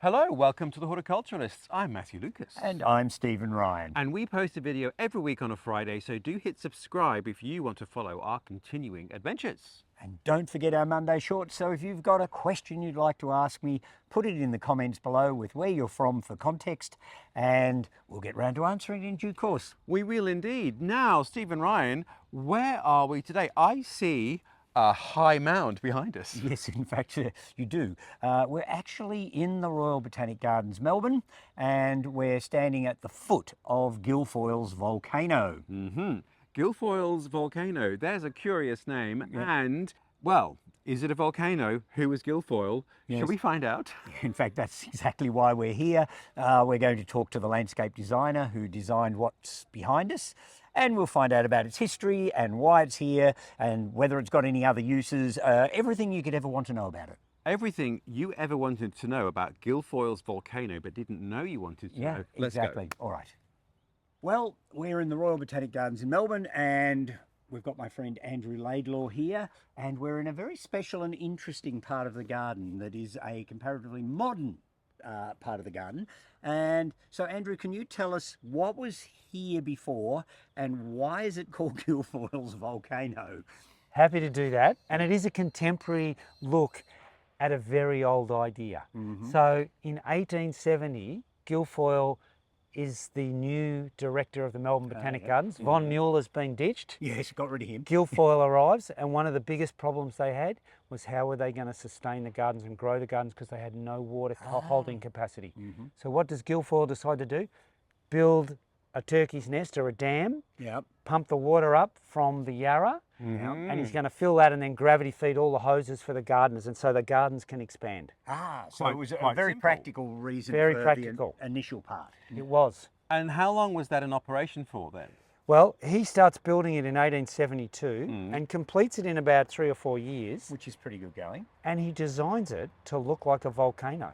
Hello, welcome to the Horti-Culturalists. I'm Matthew Lucas. And I'm Stephen Ryan. And we post a video every week on a Friday, so do hit subscribe if you want to follow our continuing adventures. And don't forget our Monday shorts, so if you've got a question you'd like to ask me, put it in the comments below with where you're from for context, and we'll get round to answering it in due course. We will indeed. Now, Stephen Ryan, where are we today? I see a high mound behind us. Yes, in fact, you do. We're actually in the Royal Botanic Gardens Melbourne, and we're standing at the foot of Guilfoyle's Volcano. Guilfoyle's Volcano. There's a curious name. Yep. And, well, is it a volcano? Who is Guilfoyle? Yes. Shall we find out? In fact, that's exactly why we're here. We're going to talk to the landscape designer who designed what's behind us, and we'll find out about its history and why it's here and whether it's got any other uses, everything you could ever want to know about it. Everything you ever wanted to know about Guilfoyle's Volcano but didn't know you wanted to know. Let's exactly. go. All right. Well, we're in the Royal Botanic Gardens in Melbourne, and we've got my friend Andrew Laidlaw here, and we're in a very special and interesting part of the garden that is a comparatively modern part of the garden. And so, Andrew, can you tell us what was here before and why is it called Guilfoyle's Volcano? Happy to do that. And it is a contemporary look at a very old idea. So in 1870, Guilfoyle is the new director of the Melbourne Botanic Gardens. Von Mueller's been ditched. Yes, got rid of him. Guilfoyle arrives, and one of the biggest problems they had was how were they going to sustain the gardens and grow the gardens because they had no water holding capacity. So what does Guilfoyle decide to do? Build a turkey's nest or a dam, pump the water up from the Yarra, and he's going to fill that and then gravity feed all the hoses for the gardeners, and so the gardens can expand. So it was a very simple. practical reason Very for practical. the initial part. It was. And how long was that in operation for then? Well, he starts building it in 1872 and completes it in about 3 or 4 years, Which is pretty good going. and he designs it to look like a volcano.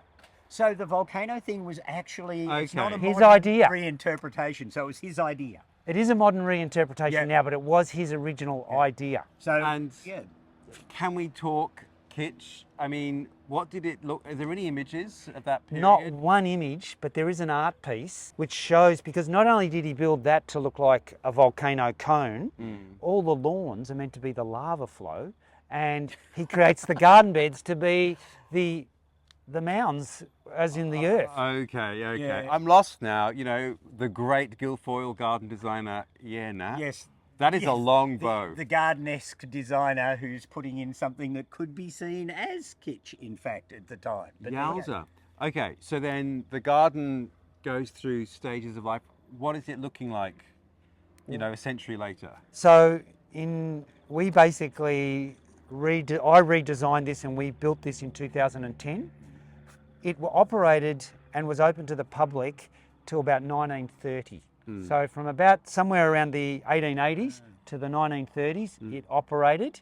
So the volcano thing was actually it's not a Okay. His modern idea. reinterpretation, so it was his idea. It is a modern reinterpretation Yeah. now, but it was his original idea. So And yeah, can we talk kitsch? I mean, what did it look? Are there any images of that period? Not one image, but there is an art piece which shows, because not only did he build that to look like a volcano cone, all the lawns are meant to be the lava flow, and he creates the garden beds to be the mounds, as in the earth. Okay. Yeah. I'm lost now. You know, the great Guilfoyle garden designer, yes. That is Yes, a long bow. The garden-esque designer who's putting in something that could be seen as kitsch, in fact, at the time. But there we go. Yowza. Okay, so then the garden goes through stages of life. What is it looking like, you know, a century later? So we basically I redesigned this, and we built this in 2010. It operated and was open to the public till about 1930. So from about somewhere around the 1880s to the 1930s, it operated.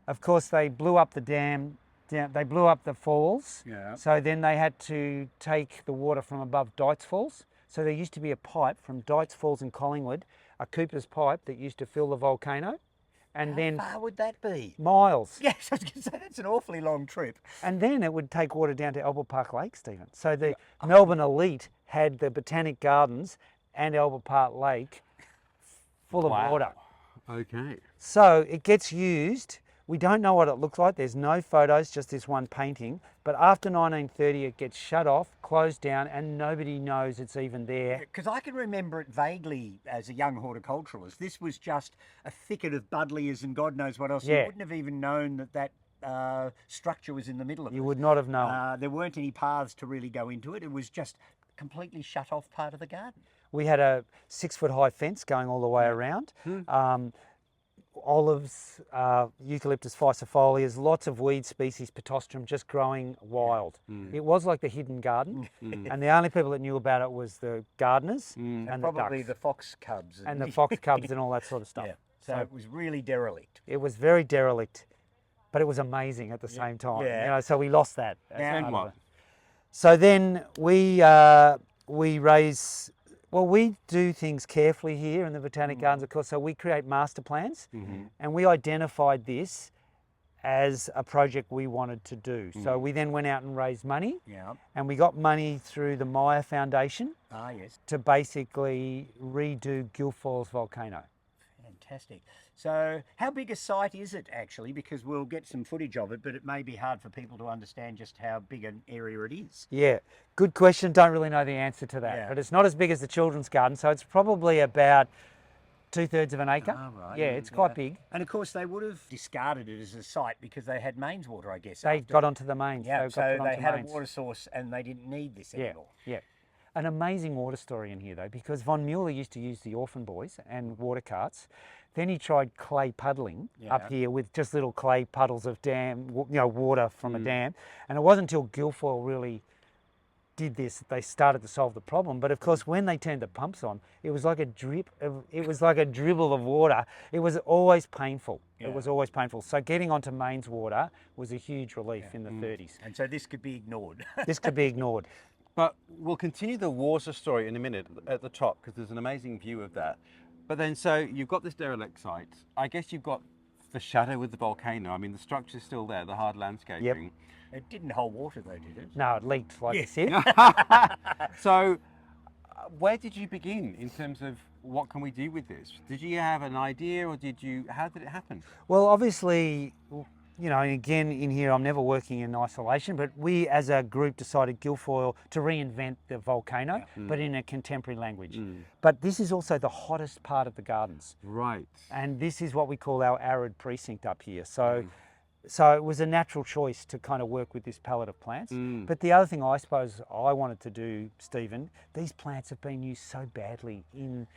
Of course, they blew up the dam, they blew up the falls. Yeah. So then they had to take the water from above Dites Falls. So there used to be a pipe from Dites Falls in Collingwood, a Cooper's pipe that used to fill the volcano. And then How far would that be? miles. Yes, I was going to say that's an awfully long trip. And then it would take water down to Albert Park Lake, Stephen. So the Melbourne elite had the Botanic Gardens and Albert Park Lake full of water. Okay. So it gets used. We don't know what it looks like. There's no photos, just this one painting. But after 1930, it gets shut off, closed down, and nobody knows it's even there. Because I can remember it vaguely as a young horticulturalist. This was just a thicket of buddleias and God knows what else. You Yeah. wouldn't have even known that structure was in the middle of it. You would not have known. There weren't any paths to really go into it. It was just a completely shut off part of the garden. We had a 6-foot-high fence going all the way around. Olives, eucalyptus ficifolias, lots of weed species, pitostrum, just growing wild. It was like the hidden garden, and the only people that knew about it was the gardeners and the Probably ducks the fox cubs. and the fox cubs and all that sort of stuff. Yeah. So it was really derelict. It was very derelict, but it was amazing at the same time. Yeah. You know, so we lost that. as Yeah. part And of what? it. So then we raise. Well, we do things carefully here in the Botanic Gardens, of course. So we create master plans, and we identified this as a project we wanted to do. So we then went out and raised money, Yeah. and we got money through the Maya Foundation Ah, yes. to basically redo Guilfoyle's volcano. Fantastic. So how big a site is it actually? Because we'll get some footage of it, but it may be hard for people to understand just how big an area it is. Yeah, good question. Don't really know the answer to that. Yeah. But it's not as big as the children's garden, so it's probably about 2/3 of an acre. Ah, right. Yeah, it's quite big. And of course, they would have discarded it as a site because they had mains water, I guess. They after- got onto the mains. Yeah, got so put they onto had mains. a water source and they didn't need this Yeah, anymore. yeah. An amazing water story in here though, because Von Mueller used to use the orphan boys and water carts. Then he tried clay puddling up Yeah. here with just little clay puddles of water from a dam. And it wasn't until Guilfoyle really did this that they started to solve the problem. But of course, when they turned the pumps on, it was like a it was like a dribble of water. It was always painful. Yeah. It was always painful. So getting onto mains water was a huge relief in the 30s. And so this could be ignored. This could be ignored. But we'll continue the water story in a minute at the top because there's an amazing view of that. But then, so you've got this derelict site. I guess you've got the shadow with the volcano. I mean, the structure's still there, the hard landscaping. It didn't hold water though, did it? No, it leaked like Yeah. a sieve. So, where did you begin in terms of what can we do with this? Did you have an idea, or how did it happen? Well, obviously, you know, and again in here, I'm never working in isolation, but we as a group decided Guilfoyle to reinvent the volcano, but in a contemporary language. But this is also the hottest part of the gardens. Right. And this is what we call our arid precinct up here. So it was a natural choice to kind of work with this palette of plants. But the other thing I suppose I wanted to do, Stephen, these plants have been used so badly in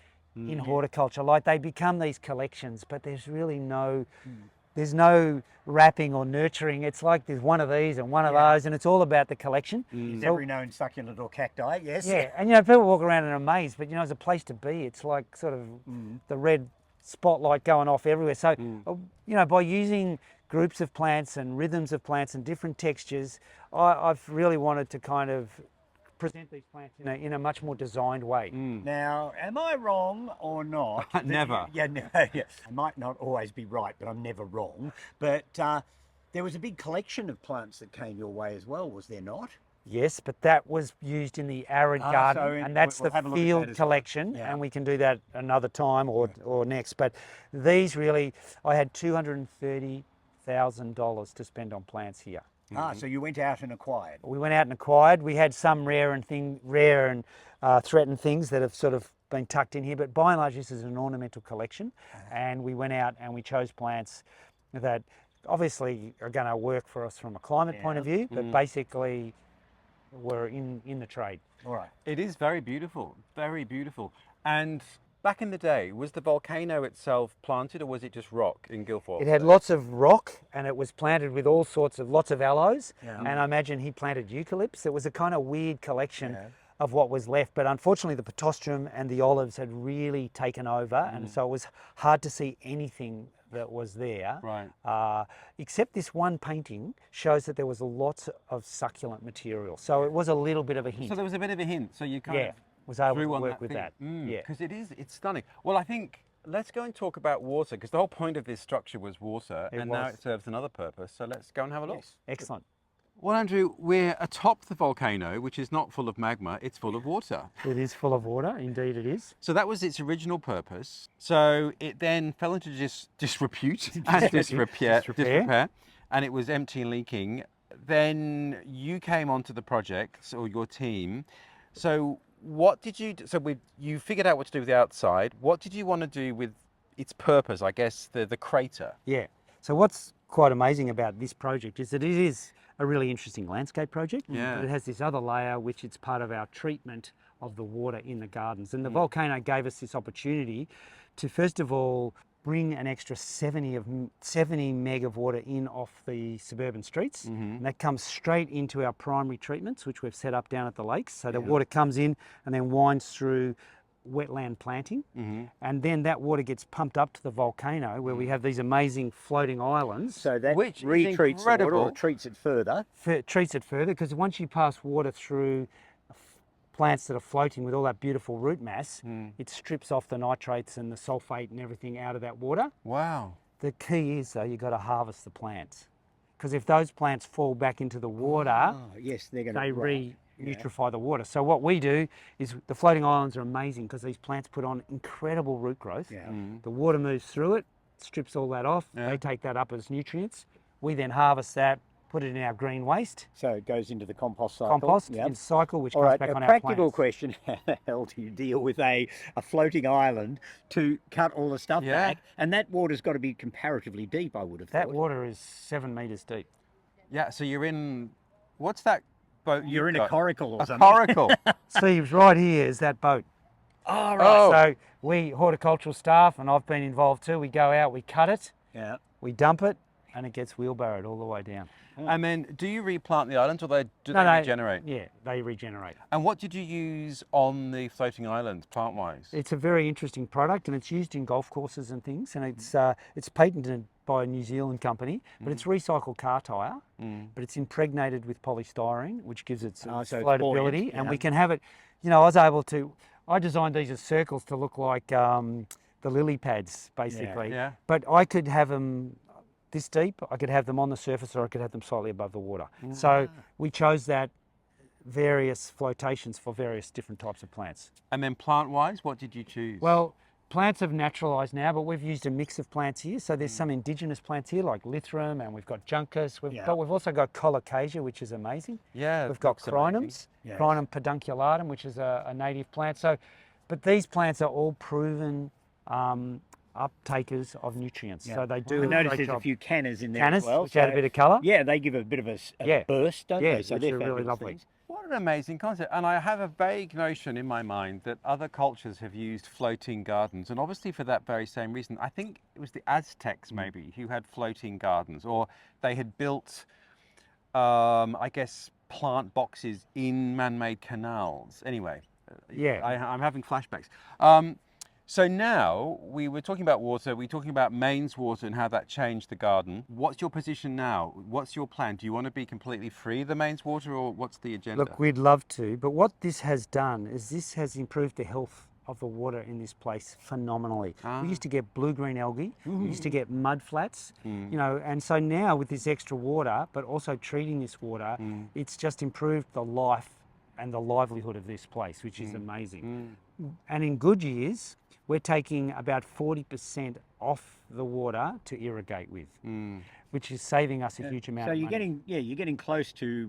horticulture. Like they become these collections, but there's really there's no wrapping or nurturing. It's like there's one of these and one of those, and it's all about the collection. It's So- every known succulent or cacti, yes. yeah, and you know, people walk around and are amazed, but you know, as a place to be, it's like sort of the red spotlight going off everywhere. So, you know, by using groups of plants and rhythms of plants and different textures, I've really wanted to kind of present these plants in a much more designed way. Now, am I wrong or not? that Never. Yeah, yeah. I might not always be right, but I'm never wrong. But there was a big collection of plants that came your way as well, was there not? Yes, but that was used in the arid Ah, garden, so and that's we'll the have a look at that field as well. collection, Yeah. and we can do that another time or next. But these really, I had $230,000 to spend on plants here. Ah, so you went out and acquired. We went out and acquired. We had some rare and threatened things that have sort of been tucked in here, but by and large, this is an ornamental collection. And we went out and we chose plants that obviously are going to work for us from a climate point of view, but basically were in the trade. All right. It is very beautiful, very beautiful. And back in the day, was the volcano itself planted, or was it just rock in Guilfoyle? It had lots of rock, and it was planted with lots of aloes, Yeah. and I imagine he planted eucalypts. It was a kind of weird collection of what was left, but unfortunately the potostrum and the olives had really taken over, and so it was hard to see anything that was there. Right. Except this one painting shows that there was lots of succulent material, so it was a little bit of a hint. So there was a bit of a hint. So you kind of was able threw to on work with that. Yeah. Because it's stunning. Well, I think let's go and talk about water, because the whole point of this structure was water, and now was. it serves another purpose. So let's go and have a look. Yes. Excellent. Well, Andrew, we're atop the volcano, which is not full of magma, it's full of water. It is full of water, indeed it is. So that was its original purpose. So it then fell into disrepute and disrepair, and it was empty and leaking. Then you came onto the project, or your team. So what did you do? So you figured out what to do with the outside. What did you want to do with its purpose, I guess, the crater? Yeah. So what's quite amazing about this project is that it is a really interesting landscape project. Yeah. But it has this other layer, which is part of our treatment of the water in the gardens. And the volcano gave us this opportunity to, first of all, bring an extra 70 meg of water in off the suburban streets. And that comes straight into our primary treatments, which we've set up down at the lakes. So the water comes in and then winds through wetland planting, and then that water gets pumped up to the volcano where we have these amazing floating islands. So that Which is retreats the water incredible. or treats it further. Treats it further, because once you pass water through plants that are floating with all that beautiful root mass, it strips off the nitrates and the sulfate and everything out of that water. Wow. The key is though, you've got to harvest the plants. because if those plants fall back into the water, Oh, yes, they're going to they re-nutrify the water. So what we do is the floating islands are amazing because these plants put on incredible root growth. Yeah. The water moves through it, strips all that off. Yeah. They take that up as nutrients. We then harvest that, put it in our green waste, So it goes into the compost cycle. compost, Yep. in cycle, which All comes right, back a on our practical plants. question. How the hell do you deal with a floating island to cut all the stuff Yeah. back? And that water's got to be comparatively deep, I would have That thought. water is 7 metres deep. Yeah, so you're in, what's that boat You're you've in a got? coracle or A something. coracle. Steve's right here is that boat. Oh, right. Oh. So we, horticultural staff, and I've been involved too, we go out, we cut it, Yeah. we dump it, and it gets wheelbarrowed all the way down. And then do you replant the islands or do No, they no, regenerate? Yeah, they regenerate. And what did you use on the floating islands plant-wise? It's a very interesting product, and it's used in golf courses and things, and it's patented by a New Zealand company, but it's recycled car tyre, but it's impregnated with polystyrene, which gives it some Oh, so it's floatability, buoyant, and yeah. we can have it, I designed these as circles to look like the lily pads, basically. Yeah. But I could have them this deep, I could have them on the surface, or I could have them slightly above the water. So we chose that various flotations for various different types of plants. And then plant-wise, what did you choose? Well, plants have naturalised now, but we've used a mix of plants here. So there's some indigenous plants here, like Lythrum, and we've got Juncus. But we've also got Colocasia, which is amazing. yeah, We've got looks amazing. Crinums, Yes. Crinum pedunculatum, which is a native plant. So, but these plants are all proven uptakers of nutrients. Yeah. So they do I a noticed great there's a job. few cannas in there Cannas, as well. which add a bit of colour. Yeah, they give a bit of a Yeah. burst, don't Yeah, they? So which they're are really fabulous lovely. things. What an amazing concept. And I have a vague notion in my mind that other cultures have used floating gardens. And obviously for that very same reason, I think it was the Aztecs maybe who had floating gardens, or they had built, I guess, plant boxes in man-made canals. Anyway, Yeah. I'm having flashbacks. So now we were talking about water, we were talking about mains water and how that changed the garden. What's your position now? What's your plan? Do you want to be completely free of the mains water, or what's the agenda? Look, we'd love to, but what this has done is this has improved the health of the water in this place phenomenally. We used to get blue-green algae, we used to get mud flats, and so now with this extra water, but also treating this water, it's just improved the life and the livelihood of this place, which is amazing. And in good years, we're taking about 40% off the water to irrigate with, which is saving us a huge amount So of you're money. you're getting close to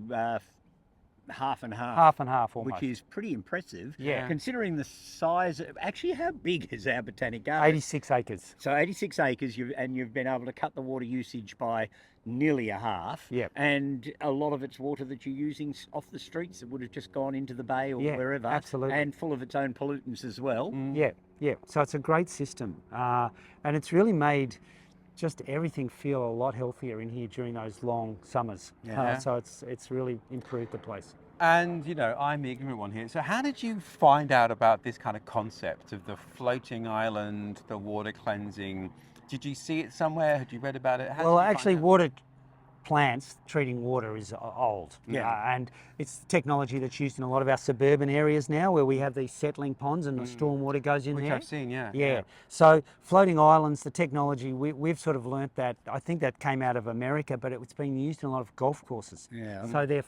half and half. Half and half almost. Which is pretty impressive. Yeah. Considering the size. Actually, how big is our botanic garden? 86 acres. So 86 acres, you've been able to cut the water usage by nearly a half. Yep. And a lot of it's water that you're using off the streets that would have just gone into the bay or Yeah, wherever. absolutely. And full of its own pollutants as well. Yeah. So it's a great system, and it's really made just everything feel a lot healthier in here during those long summers. Yeah. So it's really improved the place. And I'm the ignorant one here. So how did you find out about this kind of concept of the floating island, the water cleansing? Did you see it somewhere? Had you read about it? How did Well, you find actually, out? water plants treating water is old. Yeah. And it's technology that's used in a lot of our suburban areas now, where we have these settling ponds and the storm water goes in Which there. I've seen, yeah. Yeah. So floating islands, the technology, we've sort of learnt that. I think that came out of America, but it's been used in a lot of golf courses. Yeah. So they're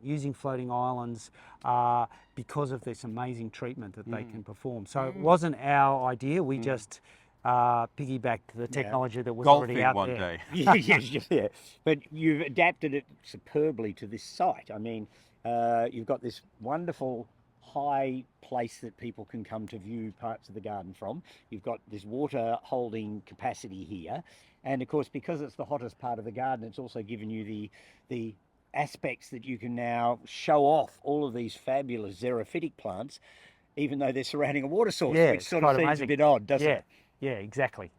using floating islands because of this amazing treatment that they can perform. So it wasn't our idea. We just piggybacked the technology that was already Golfing out one there. day. Yeah. But you've adapted it superbly to this site. I mean, you've got this wonderful high place that people can come to view parts of the garden from. You've got this water holding capacity here. And of course, because it's the hottest part of the garden, it's also given you the aspects that you can now show off all of these fabulous xerophytic plants, even though they're surrounding a water source, Yeah, which it's sort of quite seems amazing. a bit odd, doesn't it? Yeah, exactly.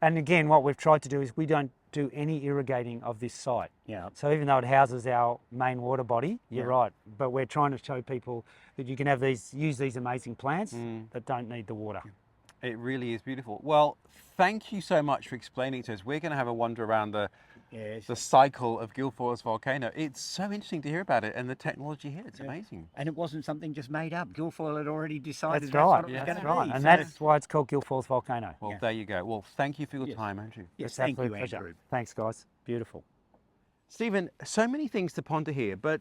And again, what we've tried to do is we don't do any irrigating of this site. Yeah. So even though it houses our main water body, you're right, but we're trying to show people that you can have use these amazing plants that don't need the water. It really is beautiful. Well, thank you so much for explaining to us. We're going to have a wander around the cycle of Guilfoyle's volcano. It's so interesting to hear about it and the technology here. It's amazing. And it wasn't something just made up. Guilfoyle had already decided That's that's right. what it was Yeah, going that's to right. be. And So- that's why it's called Guilfoyle's volcano. Well, there you go. Well, thank you for your time, Andrew. Yes, It's thank absolute you, pleasure. Andrew. Thanks, guys. Beautiful. Stephen, so many things to ponder here, but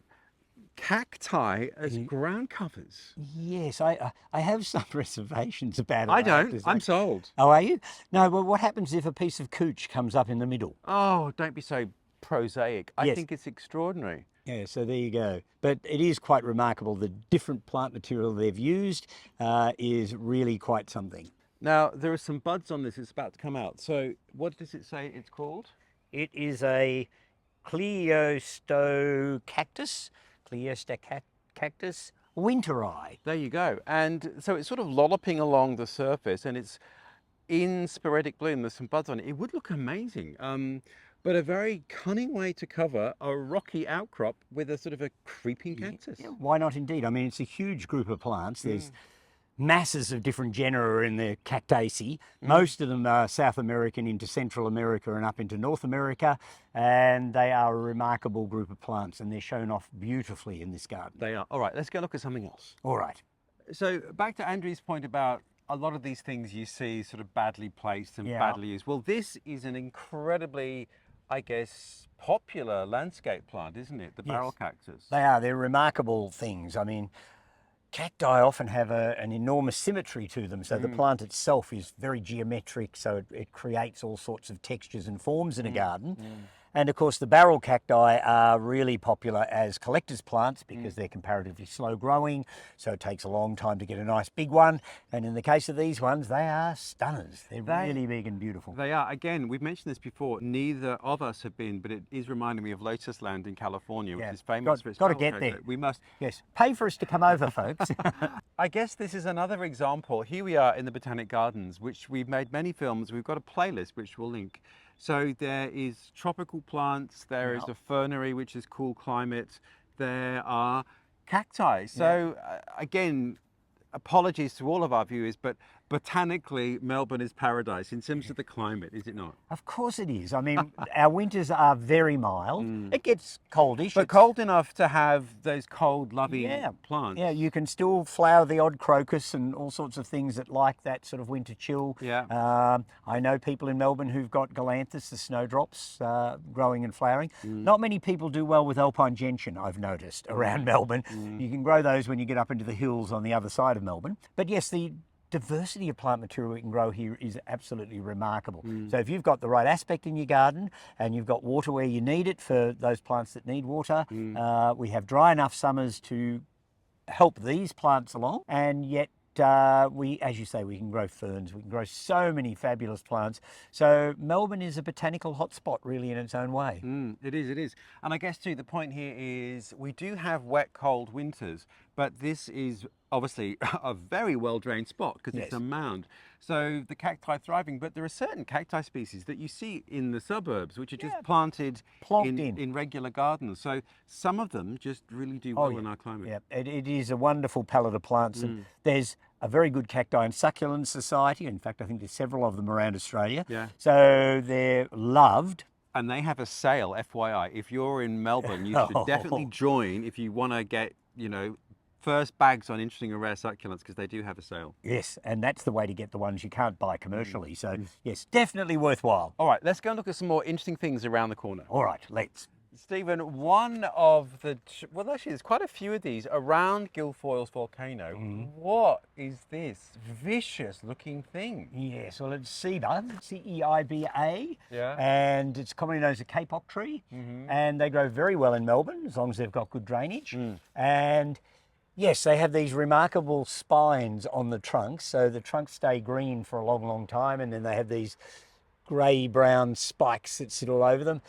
cacti as ground covers. Yes, I have some reservations about it. I have don't. to say. I'm sold. Oh, are you? No, well, what happens if a piece of cooch comes up in the middle? Oh, don't be so prosaic. I Yes. think it's extraordinary. Yeah, so there you go. But it is quite remarkable. The different plant material they've used is really quite something. Now, there are some buds on this. It's about to come out. So what does it say it's called? It is a Cleistocactus, winteri. There you go. And so it's sort of lolloping along the surface and it's in sporadic bloom. There's some buds on it. It would look amazing. But a very cunning way to cover a rocky outcrop with a sort of a creeping cactus. Yeah, why not indeed? I mean, it's a huge group of plants. There's masses of different genera in the Cactaceae. Most of them are South American into Central America and up into North America, and they are a remarkable group of plants, and they're shown off beautifully in this garden. They are. All right, let's go look at something else. All right. So back to Andrew's point about a lot of these things you see sort of badly placed and Yeah. badly used. Well, this is an incredibly, I guess, popular landscape plant, isn't it? The barrel cactus. They are. They're remarkable things. I mean, cacti often have an enormous symmetry to them. So the plant itself is very geometric, so it creates all sorts of textures and forms in a garden. And of course, the barrel cacti are really popular as collector's plants because they're comparatively slow growing. So it takes a long time to get a nice big one. And in the case of these ones, they are stunners. They're really big and beautiful. They are. Again, we've mentioned this before. Neither of us have been, but it is reminding me of Lotus Land in California, which is famous for its Got to barrel get cacti. there. We must. Yes. Pay for us to come over, folks. I guess this is another example. Here we are in the Botanic Gardens, which we've made many films. We've got a playlist which we'll link. So there is tropical plants, there is a fernery, which is cool climate, there are cacti. So again, apologies to all of our viewers, but botanically, Melbourne is paradise in terms of the climate, is it not? Of course it is. I mean, our winters are very mild. It gets coldish. But cold enough to have those cold, loving plants. Yeah, you can still flower the odd crocus and all sorts of things that like that sort of winter chill. Yeah. I know people in Melbourne who've got galanthus, the snowdrops, growing and flowering. Not many people do well with alpine gentian, I've noticed, around Melbourne. You can grow those when you get up into the hills on the other side of Melbourne. But yes, the diversity of plant material we can grow here is absolutely remarkable. So if you've got the right aspect in your garden and you've got water where you need it for those plants that need water, we have dry enough summers to help these plants along, and yet we, as you say, we can grow ferns, we can grow so many fabulous plants. So Melbourne is a botanical hotspot really in its own way. It is, it is. And I guess too, the point here is we do have wet, cold winters, but this is obviously a very well-drained spot because it's a mound. So the cacti thriving, but there are certain cacti species that you see in the suburbs which are just planted in regular gardens. So some of them just really do well in our climate. Yeah, it is a wonderful palette of plants. And there's a very good cacti and succulent society. In fact, I think there's several of them around Australia. Yeah. So they're loved. And they have a sale, FYI. If you're in Melbourne, you should definitely join if you want to get, you know, first bags on interesting and rare succulents, because they do have a sale. Yes, and that's the way to get the ones you can't buy commercially. So yes, definitely worthwhile. All right, let's go and look at some more interesting things around the corner. All right, let's. Stephen, one of the, well actually there's quite a few of these around Guilfoyle's volcano. What is this vicious looking thing? Yes, well it's Ceiba, C-E-I-B-A, Yeah. and it's commonly known as a kapok tree, and they grow very well in Melbourne as long as they've got good drainage. And yes, they have these remarkable spines on the trunks, so the trunks stay green for a long, long time, and then they have these grey-brown spikes that sit all over them.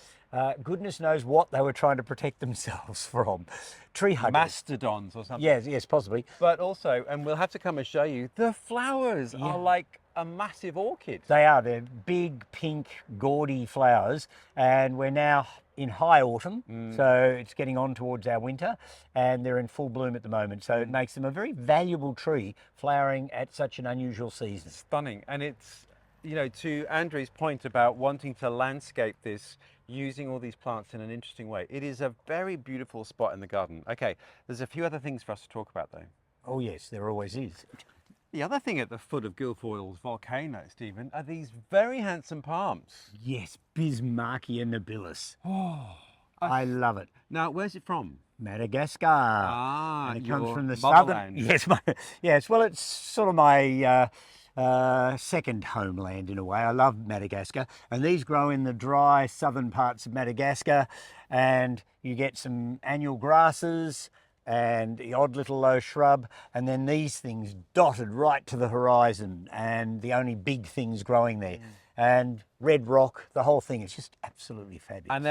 Goodness knows what they were trying to protect themselves from. Tree huggers. Mastodons or something. Yes, possibly. But also, and we'll have to come and show you, the flowers are like a massive orchid. They are. They're big, pink, gaudy flowers, and we're now in high autumn, so it's getting on towards our winter, and they're in full bloom at the moment. So it makes them a very valuable tree, flowering at such an unusual season. Stunning. And it's, you know, to Andrew's point about wanting to landscape this using all these plants in an interesting way, it is a very beautiful spot in the garden. Okay, there's a few other things for us to talk about though. Oh yes, there always is. The other thing at the foot of Guilfoyle's volcano, Stephen, are these very handsome palms. Yes, Bismarckia nobilis. Oh, I love it. Now, where's it from? Madagascar. And it comes your from the motherland. southern. Yes. Well, it's sort of my second homeland in a way. I love Madagascar, and these grow in the dry southern parts of Madagascar, and you get some annual grasses and the odd little low shrub, and then these things dotted right to the horizon, and the only big things growing there. And red rock, the whole thing is just absolutely fabulous. And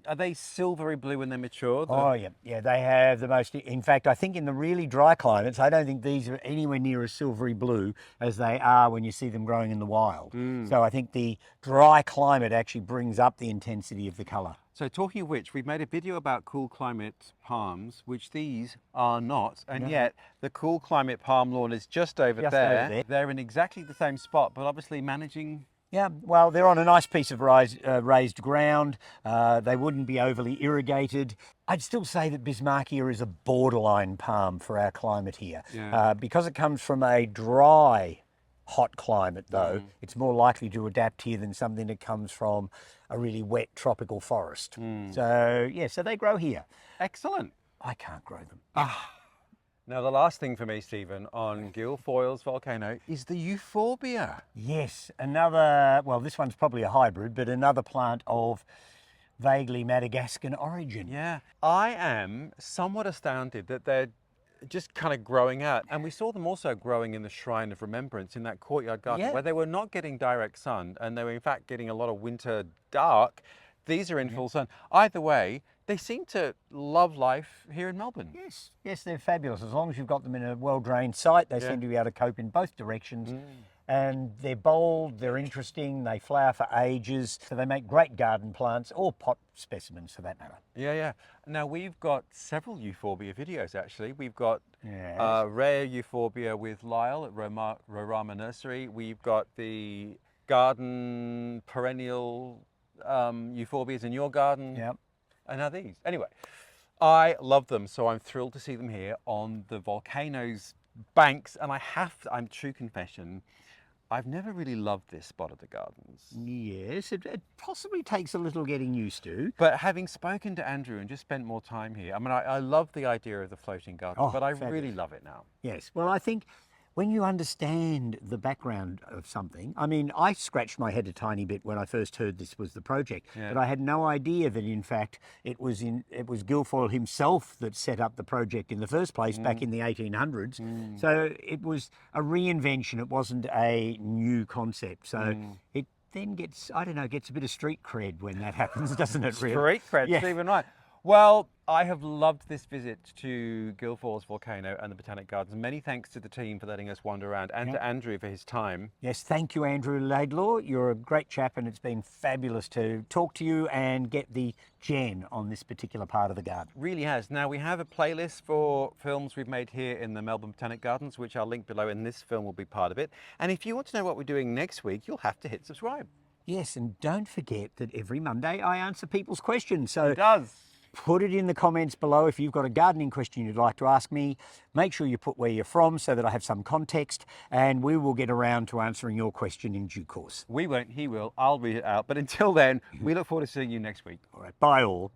are they silvery blue when they're mature? Oh yeah, they have the most. In fact, I think in the really dry climates, I don't think these are anywhere near as silvery blue as they are when you see them growing in the wild. So I think the dry climate actually brings up the intensity of the colour. So talking of which, we've made a video about cool climate palms, which these are not, and yet the cool climate palm lawn is just over there. They're in exactly the same spot, but obviously managing. Yeah, well, they're on a nice piece of raised ground. They wouldn't be overly irrigated. I'd still say that Bismarckia is a borderline palm for our climate here. Because it comes from a dry, hot climate, though, it's more likely to adapt here than something that comes from a really wet tropical forest. So they grow here. Excellent. I can't grow them. Now, the last thing for me, Stephen, on Guilfoyle's Volcano is the euphorbia. Yes, another, well, this one's probably a hybrid, but another plant of vaguely Madagascan origin. Yeah, I am somewhat astounded that they're just kind of growing out. And we saw them also growing in the Shrine of Remembrance in that courtyard garden where they were not getting direct sun and they were in fact getting a lot of winter dark. These are in full sun. Either way, they seem to love life here in Melbourne. Yes, they're fabulous. As long as you've got them in a well-drained site, they seem to be able to cope in both directions. And they're bold, they're interesting, they flower for ages, so they make great garden plants or pot specimens for that matter. Yeah. Now we've got several euphorbia videos actually. We've got rare euphorbia with Lyle at Rorama Nursery. We've got the garden perennial euphorbias in your garden. And now these. Anyway, I love them, so I'm thrilled to see them here on the volcano's banks. And I'm true confession, I've never really loved this spot of the gardens. Yes, it possibly takes a little getting used to. But having spoken to Andrew and just spent more time here, I mean, I love the idea of the floating garden, but I really love it now. Yes, well, I think when you understand the background of something, I mean, I scratched my head a tiny bit when I first heard this was the project, but I had no idea that in fact it was Guilfoyle himself that set up the project in the first place back in the 1800s. So it was a reinvention. It wasn't a new concept. So it then gets a bit of street cred when that happens, doesn't it? Really? Street cred, Stephen, right. Well, I have loved this visit to Guilfoyle's Volcano and the Botanic Gardens. Many thanks to the team for letting us wander around and to Andrew for his time. Yes, thank you, Andrew Laidlaw. You're a great chap and it's been fabulous to talk to you and get the gen on this particular part of the garden. Really has. Now, we have a playlist for films we've made here in the Melbourne Botanic Gardens, which I'll link below, and this film will be part of it. And if you want to know what we're doing next week, you'll have to hit subscribe. Yes, and don't forget that every Monday I answer people's questions. So it does. Put it in the comments below if you've got a gardening question you'd like to ask me. Make sure you put where you're from so that I have some context, and we will get around to answering your question in due course. We won't, he will. I'll read it out. But until then, we look forward to seeing you next week. All right, bye all.